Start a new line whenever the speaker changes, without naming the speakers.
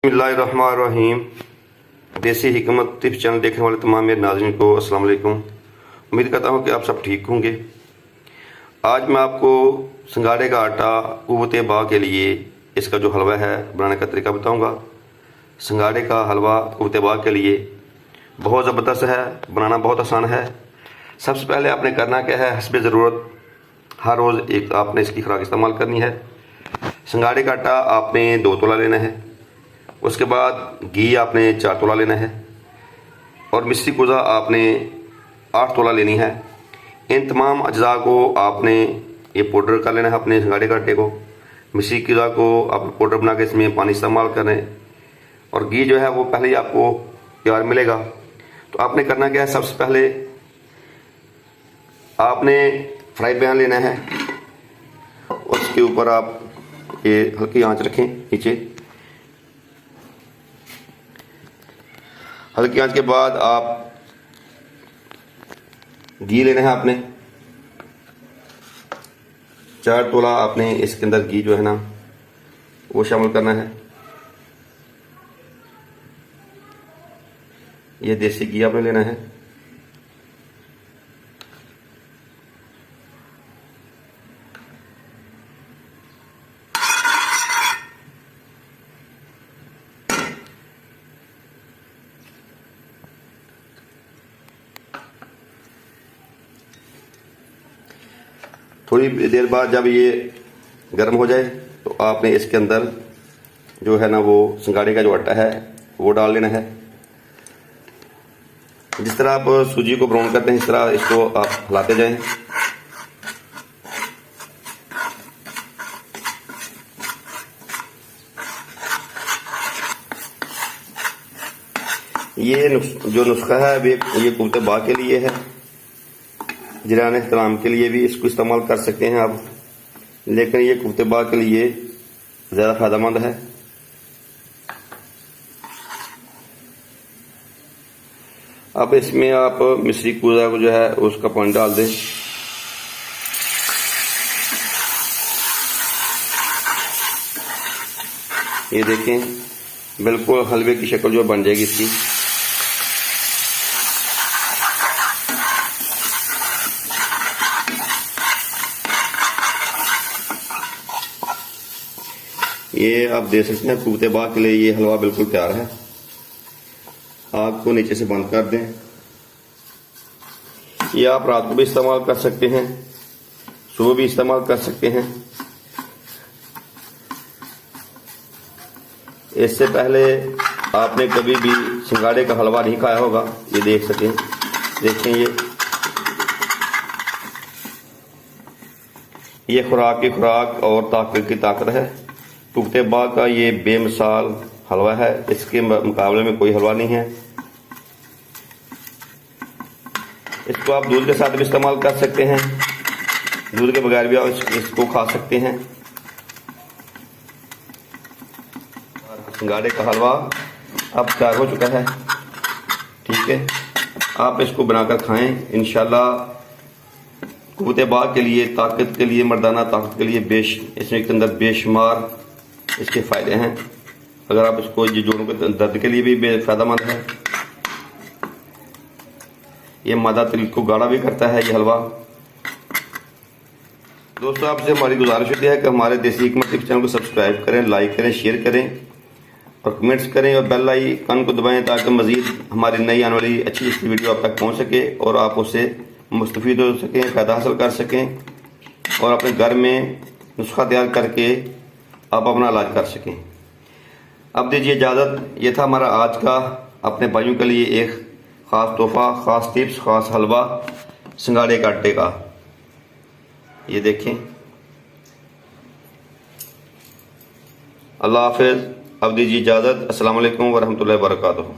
बिस्मिल्लाहिर्रहमानिर्रहीम। देसी हिकमत टिप्स चैनल देखने वाले तमाम मेरे नाज़रीन को अस्सलाम वालेकुम। उम्मीद करता हूँ कि आप सब ठीक होंगे। आज मैं आपको सिंगाड़े का आटा क़ुव्वत बा के लिए इसका जो हलवा है बनाने का तरीका बताऊँगा। सिंगाड़े का हलवा क़ुव्वत बा के लिए बहुत ज़बरदस्त है, बनाना बहुत आसान है। सबसे पहले आपने करना क्या है, हस्बे ज़रूरत हर रोज़ एक आपने इसकी खुराक इस्तेमाल करनी है। सिंगाड़े का आटा आपने 2 तोला लेना है। उसके बाद घी आपने 4 तोला लेना है और मिश्री कुज़ा आपने 8 तोला लेनी है। इन तमाम अज्जा को आपने ये पाउडर कर लेना है अपने सिंगाड़े के आटे को। मिश्री कुज़ा को आप पाउडर बना के इसमें पानी इस्तेमाल करें और घी जो है वो पहले ही आपको तैयार मिलेगा। तो आपने करना क्या है, सबसे पहले आपने फ्राई पैन लेना है। उसके ऊपर आप ये हल्की आंच रखें, नीचे हल्की आंच के बाद आप घी लेना है आपने 4 तोला आपने इसके अंदर घी जो है ना वो शामिल करना है। ये देसी घी आपने लेना है। थोड़ी देर बाद जब ये गर्म हो जाए तो आपने इसके अंदर जो है ना वो सिंगाड़े का जो आटा है वो डाल लेना है। जिस तरह आप सूजी को ब्राउन करते हैं इस तरह इसको आप हिलाते जाएं। ये जो नुस्खा है ये क़ुव्वत बा के लिए है। जिरान एहतराम के लिए भी इसको इस्तेमाल कर सकते हैं आप, लेकिन ये क़ुव्वत बा के लिए ज़्यादा फ़ायदेमंद है। अब इसमें आप मिश्री कुज़ा को जो है उसका पानी डाल दें। ये देखें बिल्कुल हलवे की शक्ल जो बन जाएगी इसकी। ये आप देख सकते हैं क़ुव्वत बा के लिए ये हलवा बिल्कुल तैयार है। आग को नीचे से बंद कर दें। ये आप रात को भी इस्तेमाल कर सकते हैं, सुबह भी इस्तेमाल कर सकते हैं। इससे पहले आपने कभी भी सिंगाड़े का हलवा नहीं खाया होगा, ये देख सकें। देखें ये खुराक की खुराक और ताकत की ताकत है। क़ुव्वत बा का ये बेमिसाल हलवा है, इसके मुकाबले में कोई हलवा नहीं है। इसको आप दूध के साथ भी इस्तेमाल कर सकते हैं, दूध के बगैर भी आप इसको खा सकते हैं। सिंगाड़े का हलवा अब तैयार हो चुका है, ठीक है। आप इसको बनाकर खाएं इंशाल्लाह। क़ुव्वत बा के लिए, ताकत के लिए, मर्दाना ताकत के लिए इसमें के अंदर बेशुमार इसके फ़ायदे हैं। अगर आप इसको जोड़ों के दर्द के लिए भी फ़ायदेमंद है। ये मादा तिल को गाढ़ा भी करता है ये हलवा। दोस्तों आपसे हमारी गुजारिश होती है कि हमारे देसी हिकमत टिप्स चैनल को सब्सक्राइब करें, लाइक करें, शेयर करें और कमेंट्स करें और बेल आइकन को दबाएं ताकि मज़ीद हमारी नई आने वाली अच्छी वीडियो आप तक पहुँच सके और आप उससे मुस्तफ़ीद हो सकें, फ़ायदा हासिल कर सकें और अपने घर में नुस्खा तैयार करके आप अपना इलाज कर सकें। अब दीजिए इजाज़त। ये था हमारा आज का अपने भाइयों के लिए एक ख़ास तोहफ़ा, ख़ास टिप्स, ख़ास हलवा सिंगाड़े के आटे का। ये देखें। अल्लाह हाफ़िज़। अब दीजिए इजाज़त। अस्सलाम वालेकुम व रहमतुल्लाहि व बरकातुहू।